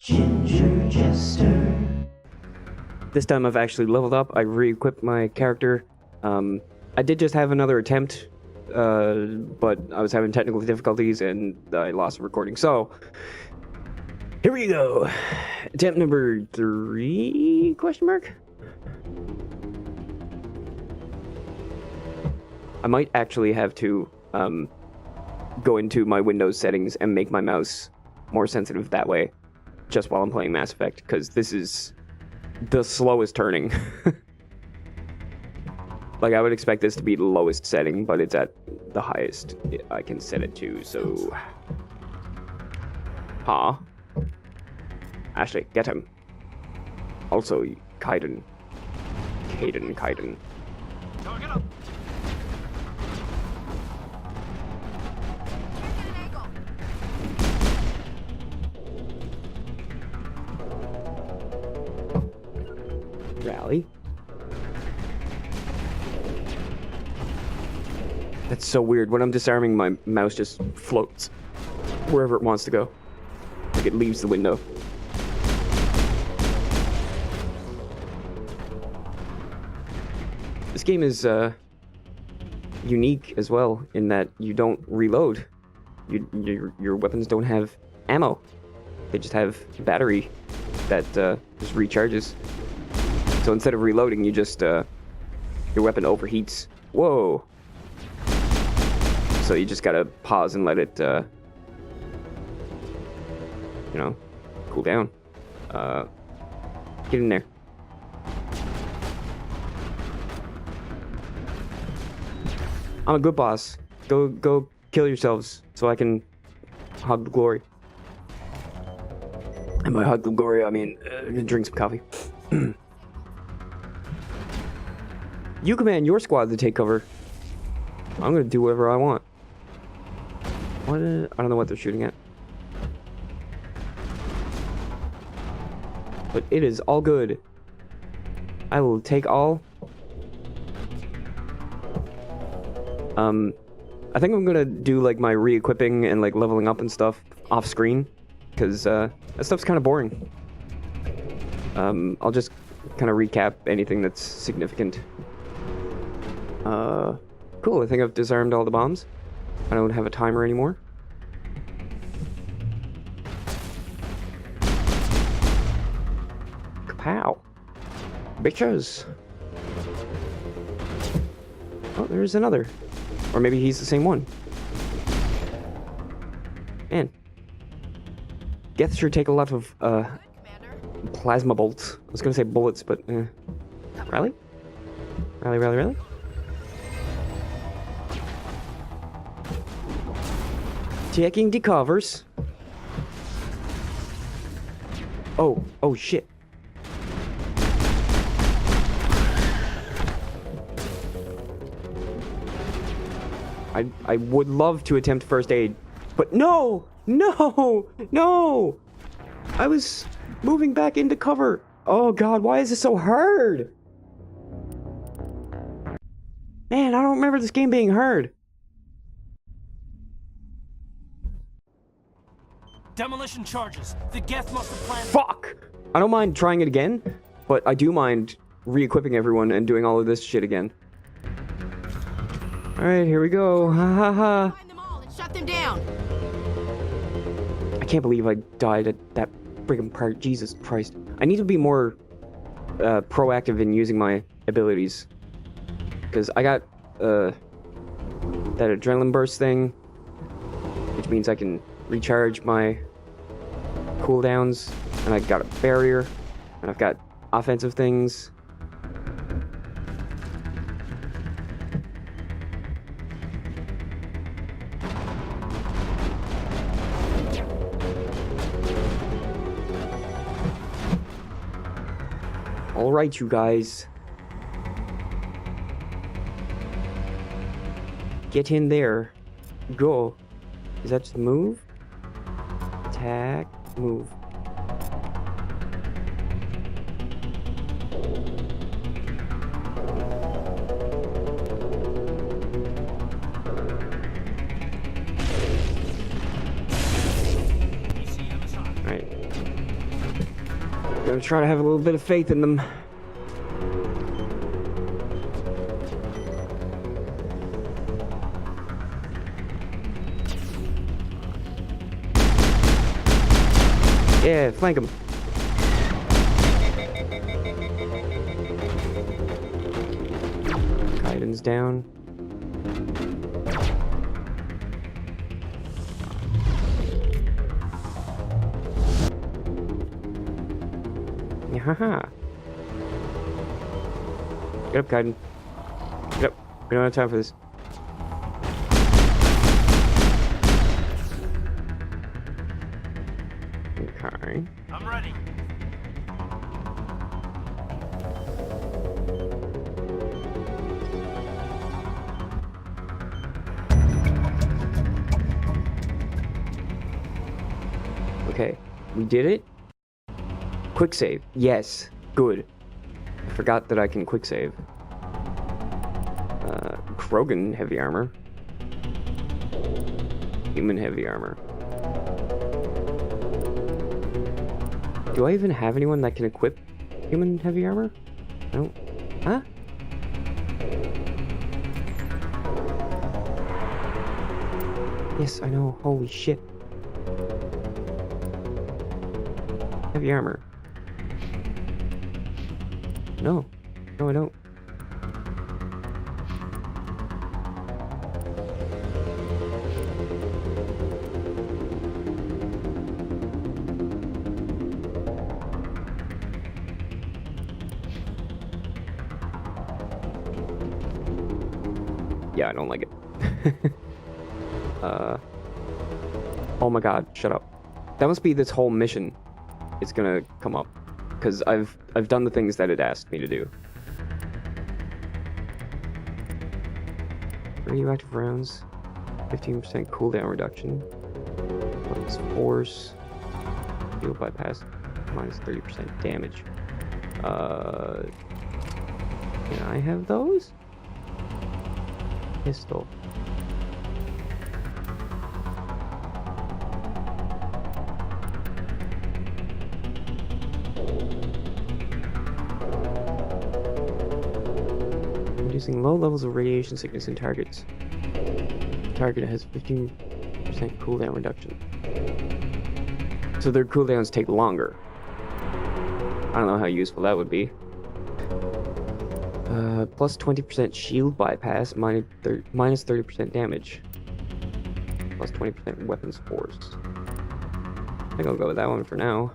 Ginger Jester. This time I've actually leveled up. I re-equipped my character. I did just have another attempt, but I was having technical difficulties and I lost the recording. So, here we go. Attempt number 3, question mark? I might actually have to go into my Windows settings and make my mouse more sensitive that way, just while I'm playing Mass Effect, because this is the slowest turning. Like, I would expect this to be the lowest setting, but it's at the highest I can set it to, so... Ha. Ashley, get him. Also, Kaiden. Kaiden. Target up. Rally. That's so weird. When I'm disarming, my mouse just floats wherever it wants to go. Like it leaves the window. This game is unique as well in that you don't reload. Your weapons don't have ammo. They just have battery that just recharges. So instead of reloading, you just your weapon overheats. Whoa. So you just gotta pause and let it, you know, cool down. Get in there. I'm a good boss. Go kill yourselves so I can hug the glory. And by hug the glory, I mean drink some coffee. You command your squad to take cover. I'm gonna do whatever I want. What? I don't know what they're shooting at. But it is all good. I will take all. I think I'm gonna do like my re-equipping and like leveling up and stuff off screen, because that stuff's kind of boring. I'll just kind of recap anything that's significant. Cool, I think I've disarmed all the bombs. I don't have a timer anymore. Kapow. Bitches. Oh, there's another. Or maybe he's the same one. Man. Geth sure take a lot of, plasma bolts. I was gonna say bullets, but, Rally? Rally? Checking the covers. Oh shit. I would love to attempt first aid, but no! I was moving back into cover. Oh god, why is this so hard? Man, I don't remember this game being hard. Demolition charges. The Geth must have planned. Fuck! I don't mind trying it again, but I do mind re-equipping everyone and doing all of this shit again. Alright, here we go. Ha ha ha. Find them all and shut them down. I can't believe I died at that friggin' part. Jesus Christ. I need to be more proactive in using my abilities. Because I got that adrenaline burst thing, which means I can recharge my cooldowns, and I got a barrier, and I've got offensive things. All right, you guys. Get in there. Go. Is that just move? Attack, move. Gonna try to have a little bit of faith in them. Yeah, flank him. Kaiden's down. Yahaha. Get up, Kaiden. Get up. We don't have time for this. Okay. I'm ready. Okay, we did it. Quick save. Yes. Good. I forgot that I can quick save. Krogan heavy armor. Human heavy armor. Do I even have anyone that can equip human heavy armor? I don't. Huh? Yes, I know. Holy shit. Heavy armor. No. No, I don't. Yeah, I don't like it. Oh my god, shut up. That must be this whole mission. It's gonna come up. Because I've done the things that it asked me to do. Radioactive rounds. 15% cooldown reduction. Plus force. Field bypass. Minus 30% damage. Can I have those? Pistol. Reducing low levels of radiation sickness in targets. Target has 15% cooldown reduction. So their cooldowns take longer. I don't know how useful that would be. Plus 20% shield bypass, minus 30% damage. Plus 20% weapons force. I think I'll go with that one for now.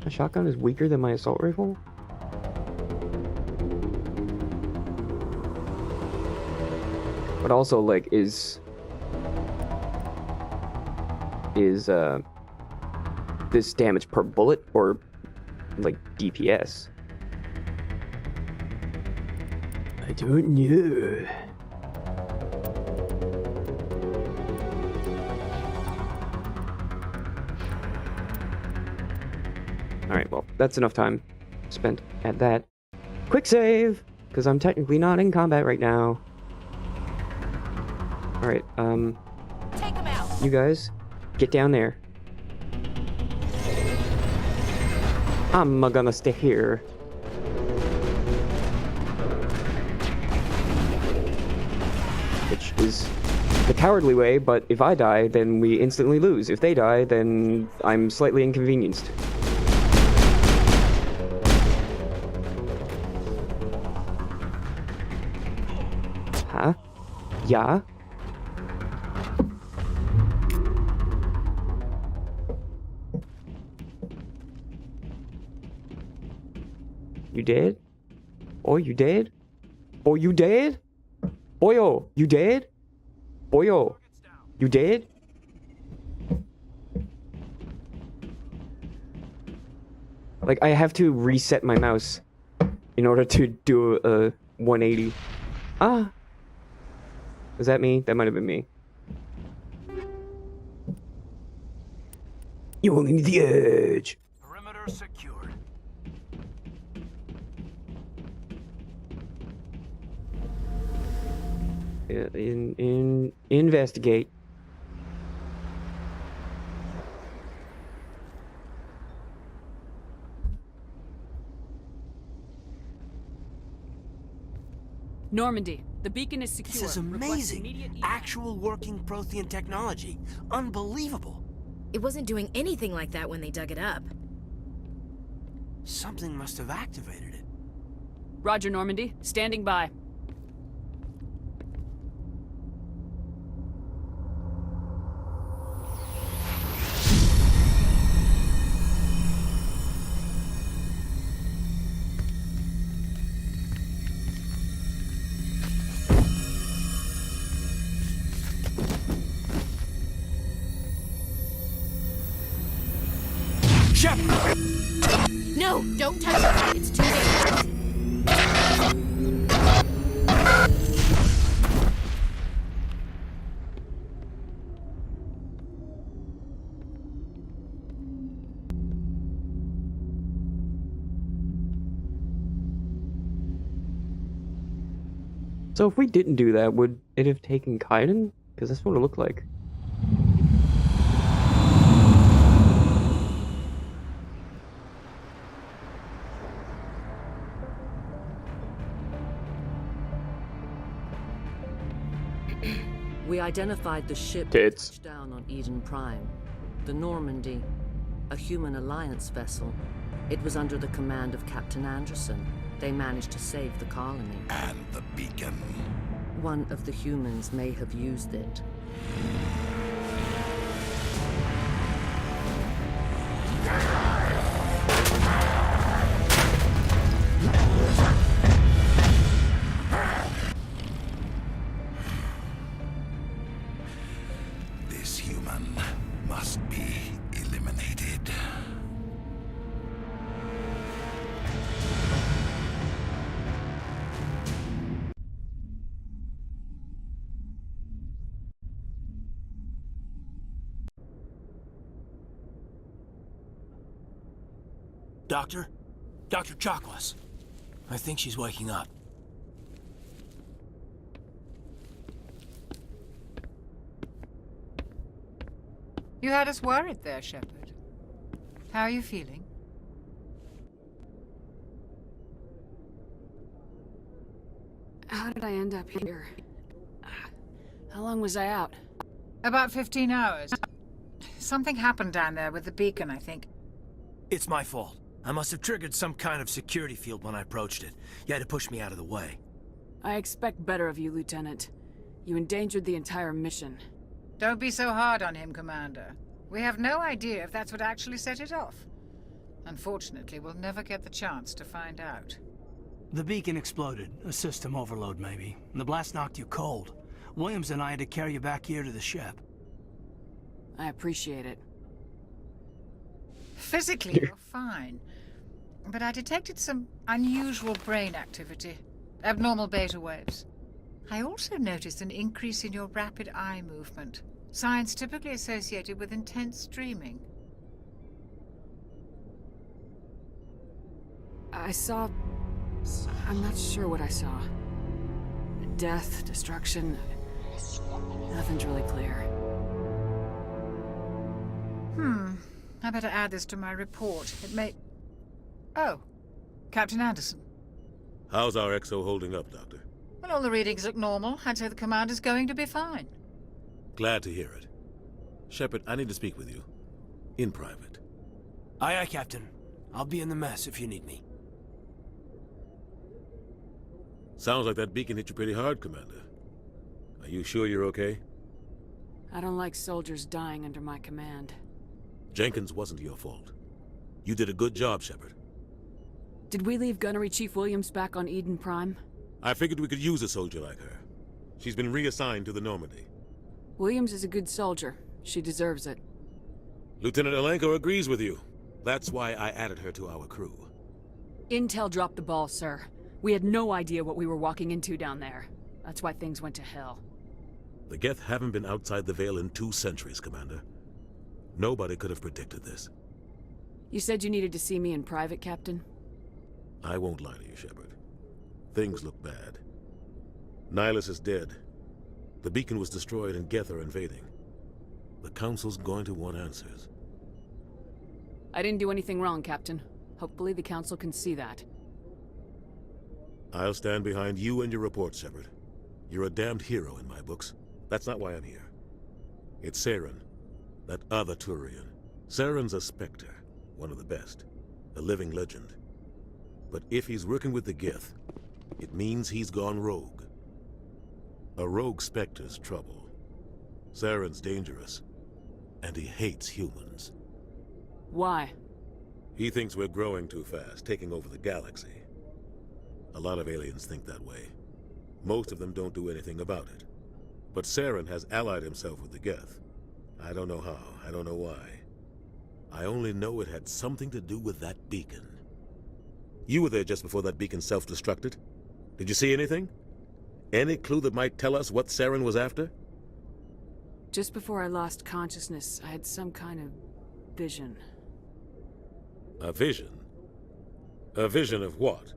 A shotgun is weaker than my assault rifle? But also, like, is this damage per bullet or like DPS? I don't know. Alright, well, that's enough time spent at that. Quick save! Because I'm technically not in combat right now. Alright, Take him out. you guys, get down there. I'm gonna stay here. Which is the cowardly way, but if I die, then we instantly lose. If they die, then I'm slightly inconvenienced. Huh? Yeah? You dead? Oh, you dead? Oh, you dead? Boyo, you dead? Boyo, you dead? Like, I have to reset my mouse in order to do a 180. Ah! Was that me? That might have been me. You only need the edge. Perimeter secured. Investigate. Normandy, the beacon is secure. This is Request amazing. immediate evac. Actual working Prothean technology. Unbelievable. It wasn't doing anything like that when they dug it up. Something must have activated it. Roger, Normandy. Standing by. Shepard! No, don't touch it. It's too dangerous. So if we didn't do that, would it have taken Kaiden? Because that's what it looked like. We identified the ship Tits. touched down on Eden Prime. The Normandy, a human alliance vessel. It was under the command of Captain Anderson. They managed to save the colony. And the beacon. One of the humans may have used it. This human must be eliminated. Doctor? Dr. Chakwas. I think she's waking up. You had us worried there, Shepard. How are you feeling? How did I end up here? How long was I out? About 15 hours. Something happened down there with the beacon, I think. It's my fault. I must have triggered some kind of security field when I approached it. You had to push me out of the way. I expect better of you, Lieutenant. You endangered the entire mission. Don't be so hard on him, Commander. We have no idea if that's what actually set it off. Unfortunately, we'll never get the chance to find out. The beacon exploded. A system overload, maybe. The blast knocked you cold. Williams and I had to carry you back here to the ship. I appreciate it. Physically, you're fine. But I detected some unusual brain activity. Abnormal beta waves. I also noticed an increase in your rapid eye movement. Signs typically associated with intense dreaming. I saw... I'm not sure what I saw. Death, destruction... Nothing's really clear. I better add this to my report. It may... Oh, Captain Anderson. How's our XO holding up, Doctor? Well, all the readings look normal. I'd say the commander's going to be fine. Glad to hear it. Shepard, I need to speak with you. In private. Aye, aye, Captain. I'll be in the mess if you need me. Sounds like that beacon hit you pretty hard, Commander. Are you sure you're okay? I don't like soldiers dying under my command. Jenkins wasn't your fault. You did a good job, Shepard. Did we leave Gunnery Chief Williams back on Eden Prime? I figured we could use a soldier like her. She's been reassigned to the Normandy. Williams is a good soldier. She deserves it. Lieutenant Alenko agrees with you. That's why I added her to our crew. Intel dropped the ball, sir. We had no idea what we were walking into down there. That's why things went to hell. The Geth haven't been outside the Veil in 2 centuries, Commander. Nobody could have predicted this. You said you needed to see me in private, Captain? I won't lie to you, Shepard. Things look bad. Nihilus is dead, The beacon was destroyed and Geth are invading. The Council's going to want answers. I didn't do anything wrong, Captain. Hopefully the Council can see that. I'll stand behind you and your report, Shepard. You're a damned hero in my books. That's not why I'm here. It's Saren, that other Turian. Saren's a Spectre, one of the best, a living legend. But if he's working with the Geth, it means he's gone rogue. A rogue Spectre's trouble. Saren's dangerous, and he hates humans. Why? He thinks we're growing too fast, taking over the galaxy. A lot of aliens think that way. Most of them don't do anything about it. But Saren has allied himself with the Geth. I don't know how, I don't know why. I only know it had something to do with that beacon. You were there just before that beacon self-destructed. Did you see anything? Any clue that might tell us what Saren was after? Just before I lost consciousness, I had some kind of vision. A vision? A vision of what?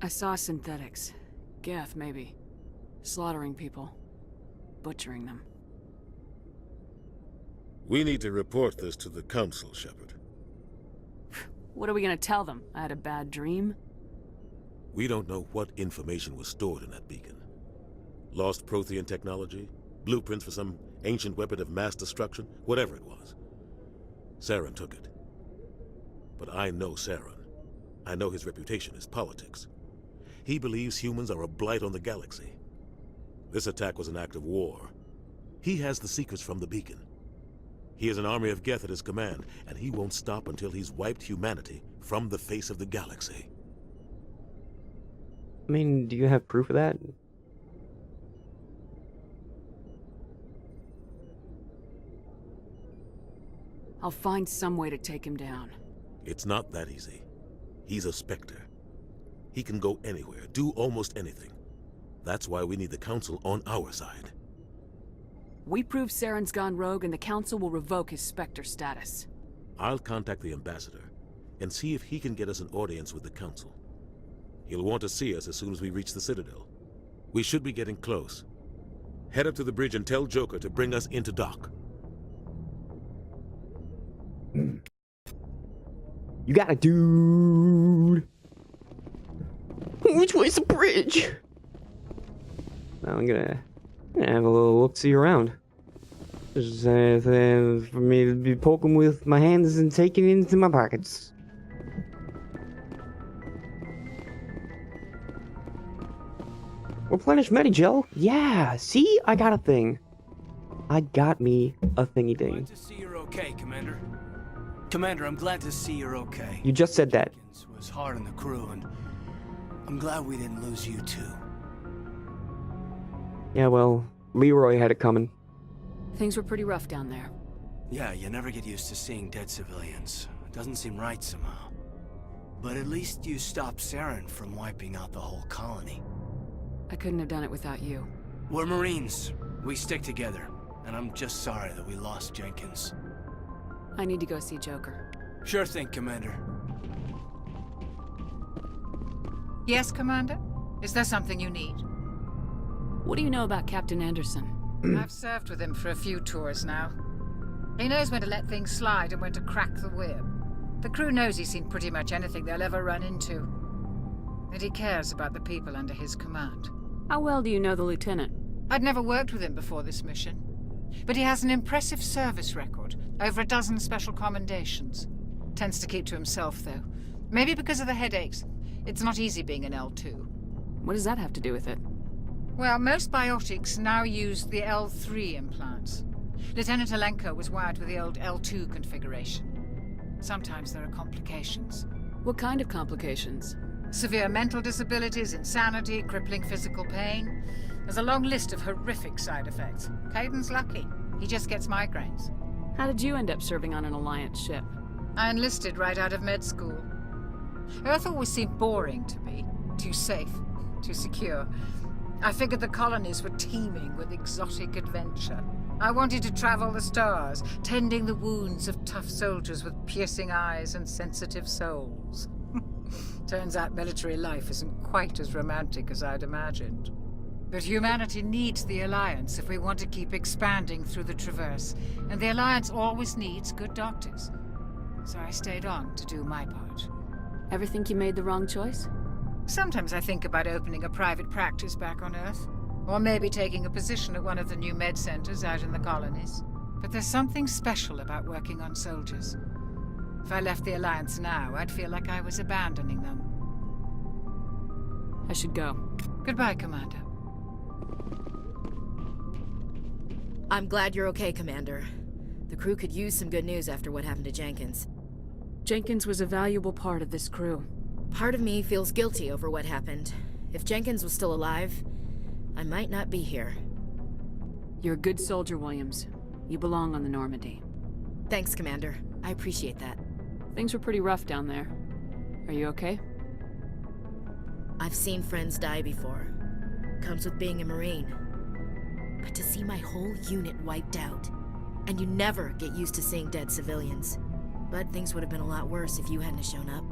I saw synthetics. Geth, maybe. Slaughtering people. Butchering them. We need to report this to the Council, Shepard. What are we gonna tell them? I had a bad dream? We don't know what information was stored in that beacon. Lost Prothean technology? Blueprints for some ancient weapon of mass destruction? Whatever it was. Saren took it. But I know Saren. I know his reputation is politics. He believes humans are a blight on the galaxy. This attack was an act of war. He has the secrets from the beacon. He has an army of Geth at his command, and he won't stop until he's wiped humanity from the face of the galaxy. I mean, do you have proof of that? I'll find some way to take him down. It's not that easy. He's a Spectre. He can go anywhere, do almost anything. That's why we need the Council on our side. We prove Saren's gone rogue and the Council will revoke his Spectre status. I'll contact the Ambassador and see if he can get us an audience with the Council. He'll want to see us as soon as we reach the Citadel. We should be getting close. Head up to the bridge and tell Joker to bring us into dock. You got it, dude. Which way's the bridge? Now I'm gonna have a little look-see around. Just for me to be poking with my hands and taking it into my pockets. Replenish Medigel? Yeah, see? I got a thing. I got me a thingy thing. Glad to see you're okay, Commander. Commander, I'm glad to see you're okay. You just said that. It was hard on the crew, and I'm glad we didn't lose you too. Yeah, well, Leroy had it coming. Things were pretty rough down there. Yeah, you never get used to seeing dead civilians. It doesn't seem right somehow. But at least you stopped Saren from wiping out the whole colony. I couldn't have done it without you. We're Marines. We stick together. And I'm just sorry that we lost Jenkins. I need to go see Joker. Sure thing, Commander. Yes, Commander? Is there something you need? What do you know about Captain Anderson? I've served with him for a few tours now. He knows when to let things slide and when to crack the whip. The crew knows he's seen pretty much anything they'll ever run into. And he cares about the people under his command. How well do you know the Lieutenant? I'd never worked with him before this mission. But he has an impressive service record, over a dozen special commendations. Tends to keep to himself, though. Maybe because of the headaches. It's not easy being an L2. What does that have to do with it? Well, most biotics now use the L3 implants. Lieutenant Alenko was wired with the old L2 configuration. Sometimes there are complications. What kind of complications? Severe mental disabilities, insanity, crippling physical pain. There's a long list of horrific side effects. Caden's lucky. He just gets migraines. How did you end up serving on an Alliance ship? I enlisted right out of med school. Earth always seemed boring to me. Too safe, too secure. I figured the colonies were teeming with exotic adventure. I wanted to travel the stars, tending the wounds of tough soldiers with piercing eyes and sensitive souls. Turns out military life isn't quite as romantic as I'd imagined. But humanity needs the Alliance if we want to keep expanding through the Traverse, and the Alliance always needs good doctors. So I stayed on to do my part. Ever think you made the wrong choice? Sometimes I think about opening a private practice back on Earth, or maybe taking a position at one of the new med centers out in the colonies. But there's something special about working on soldiers. If I left the Alliance now, I'd feel like I was abandoning them. I should go. Goodbye, Commander. I'm glad you're okay, Commander. The crew could use some good news after what happened to Jenkins. Jenkins was a valuable part of this crew. Part of me feels guilty over what happened. If Jenkins was still alive, I might not be here. You're a good soldier, Williams. You belong on the Normandy. Thanks, Commander. I appreciate that. Things were pretty rough down there. Are you okay? I've seen friends die before. Comes with being a Marine. But to see my whole unit wiped out, and you never get used to seeing dead civilians. But things would have been a lot worse if you hadn't shown up.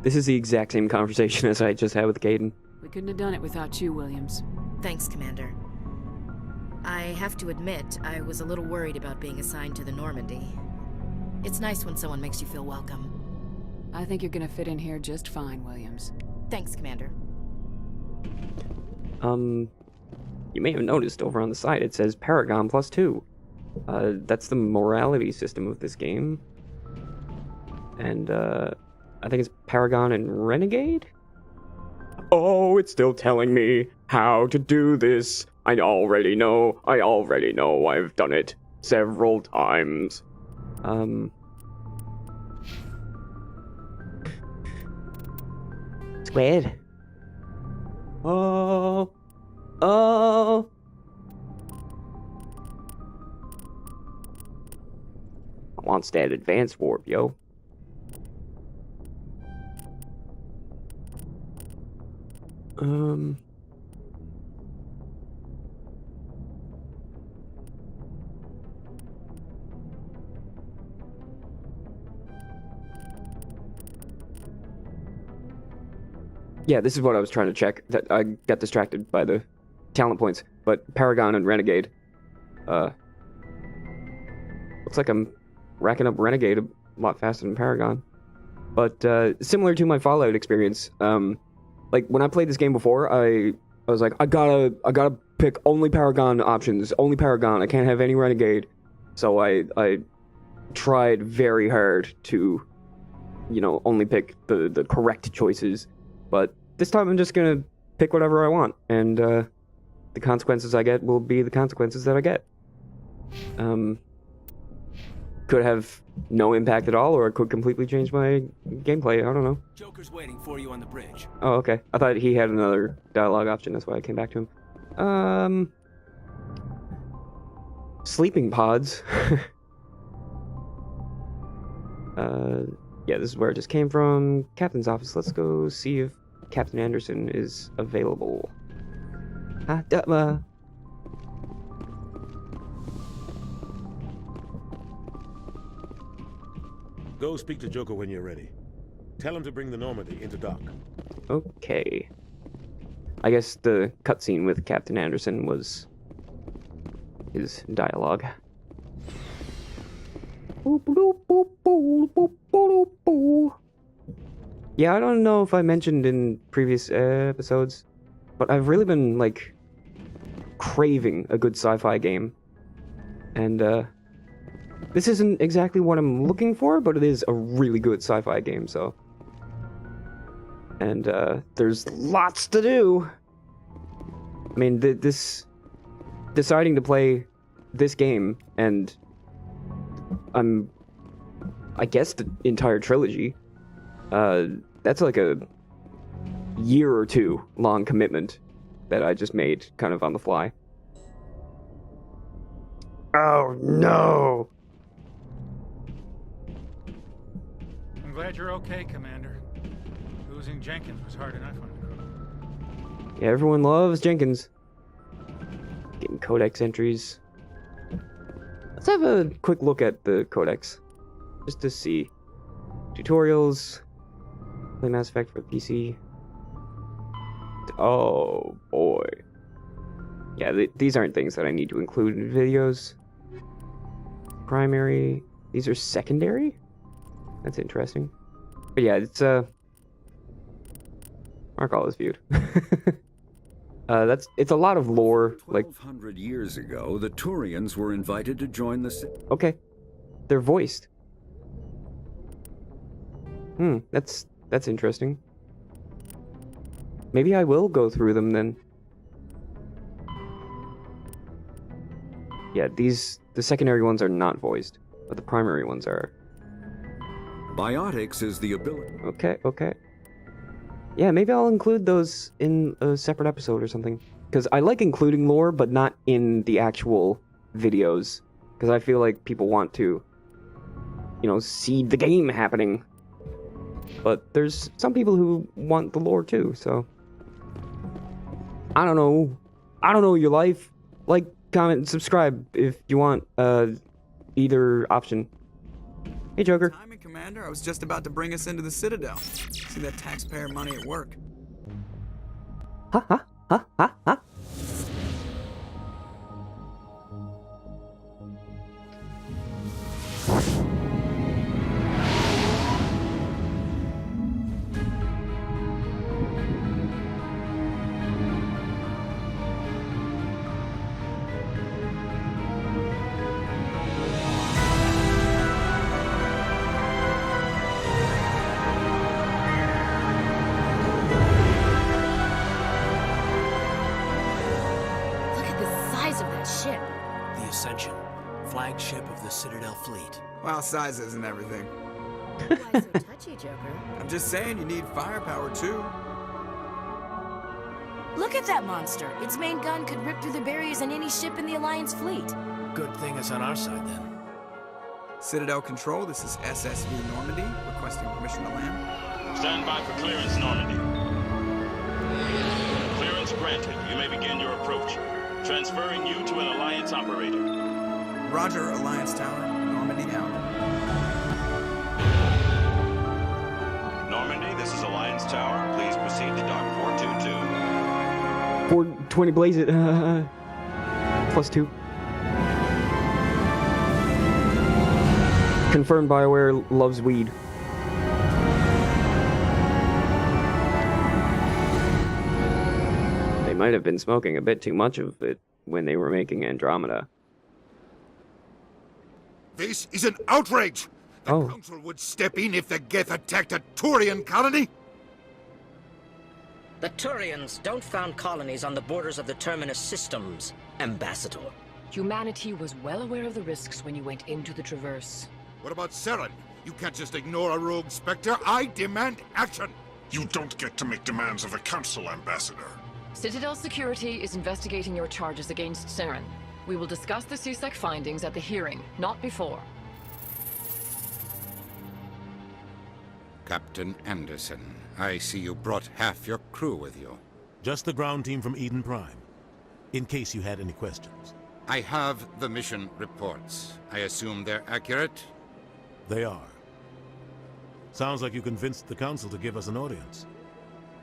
This is the exact same conversation as I just had with Caden. We couldn't have done it without you, Williams. Thanks, Commander. I have to admit, I was a little worried about being assigned to the Normandy. It's nice when someone makes you feel welcome. I think you're gonna fit in here just fine, Williams. Thanks, Commander. You may have noticed over on the side it says Paragon +2. That's the morality system of this game. And, I think it's Paragon and Renegade? Oh, it's still telling me how to do this. I already know, I've done it several times. Squid. Oh. I want that advanced warp, yo. Yeah, this is what I was trying to check. That I got distracted by the talent points. But Paragon and Renegade. Looks like I'm racking up Renegade a lot faster than Paragon. But similar to my Fallout experience, like when I played this game before, I was like, I gotta pick only Paragon options, only Paragon. I can't have any Renegade. So I tried very hard to, you know, only pick the correct choices. But this time I'm just gonna pick whatever I want, and the consequences I get will be the consequences that I get. Could have no impact at all, or it could completely change my gameplay. I don't know. Joker's waiting for you on the bridge. Oh, okay. I thought he had another dialogue option. That's why I came back to him. Sleeping pods. Yeah, this is where it just came from. Captain's office. Let's go see if Captain Anderson is available. Go speak to Joker when you're ready. Tell him to bring the Normandy into dock. Okay. I guess the cutscene with Captain Anderson was his dialogue. Yeah, I don't know if I mentioned in previous episodes, but I've really been, like, craving a good sci-fi game. And, this isn't exactly what I'm looking for, but it is a really good sci-fi game, so... And, there's lots to do! I mean, this... Deciding to play this game, and... I guess the entire trilogy, that's like a year or two long commitment that I just made kind of on the fly. Oh no! I'm glad you're okay, Commander. Losing Jenkins was hard enough on the crew. Yeah, everyone loves Jenkins. Getting codex entries. Let's have a quick look at the codex, just to see. Tutorials. Play Mass Effect for PC. Oh boy. Yeah, these aren't things that I need to include in videos. Primary. These are secondary? That's interesting. But yeah, it's, mark all as viewed. It's a lot of lore, like... 1,200 years ago, the Turians were invited to join the... Okay. They're voiced. That's interesting. Maybe I will go through them then. Yeah, the secondary ones are not voiced, but the primary ones are. Biotics is the ability... Okay. Yeah, maybe I'll include those in a separate episode or something. Because I like including lore, but not in the actual videos. Because I feel like people want to, see the game happening. But there's some people who want the lore too, so... I don't know your life. Like, comment, and subscribe if you want either option. Hey, Joker. Timing, Commander. I was just about to bring us into the Citadel. See that taxpayer money at work. Ha. Flagship of the Citadel fleet. Well, size isn't everything. Why so touchy, Joker? I'm just saying you need firepower too. Look at that monster. Its main gun could rip through the barriers in any ship in the Alliance fleet. Good thing it's on our side then. Citadel Control, this is SSV Normandy, requesting permission to land. Stand by for clearance, Normandy. Clearance granted. You may begin your approach. Transferring you to an Alliance operator. Roger, Alliance Tower. Normandy down. Normandy, this is Alliance Tower. Please proceed to dock 422. 420 blaze it. +2. Confirmed BioWare loves weed. They might have been smoking a bit too much of it when they were making Andromeda. This is an outrage! The Council would step in if the Geth attacked a Turian colony? The Turians don't found colonies on the borders of the Terminus systems, Ambassador. Humanity was well aware of the risks when you went into the Traverse. What about Saren? You can't just ignore a rogue Spectre. I demand action! You don't get to make demands of the Council, Ambassador. Citadel Security is investigating your charges against Saren. We will discuss the CSEC findings at the hearing, not before. Captain Anderson, I see you brought half your crew with you. Just the ground team from Eden Prime, in case you had any questions. I have the mission reports. I assume they're accurate? They are. Sounds like you convinced the Council to give us an audience.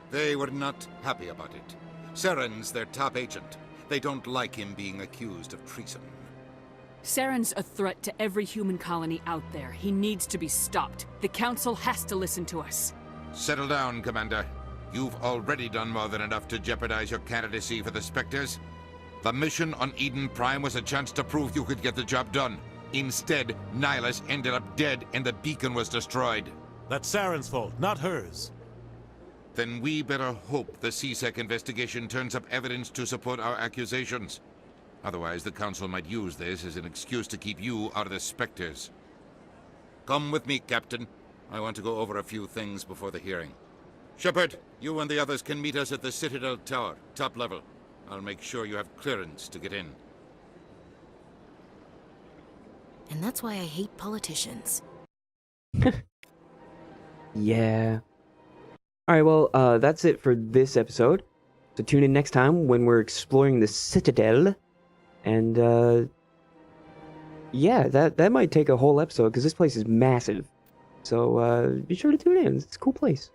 They were not happy about it. Saren's their top agent. They don't like him being accused of treason. Saren's a threat to every human colony out there. He needs to be stopped. The Council has to listen to us. Settle down, Commander. You've already done more than enough to jeopardize your candidacy for the Spectres. The mission on Eden Prime was a chance to prove you could get the job done. Instead, Nihilus ended up dead and the beacon was destroyed. That's Saren's fault, not hers. Then we better hope the CSEC investigation turns up evidence to support our accusations. Otherwise, the Council might use this as an excuse to keep you out of the Spectres. Come with me, Captain. I want to go over a few things before the hearing. Shepard, you and the others can meet us at the Citadel Tower, top level. I'll make sure you have clearance to get in. And that's why I hate politicians. Yeah. Alright, well, that's it for this episode. So tune in next time when we're exploring the Citadel. And, yeah, that might take a whole episode, because this place is massive. So, be sure to tune in. It's a cool place.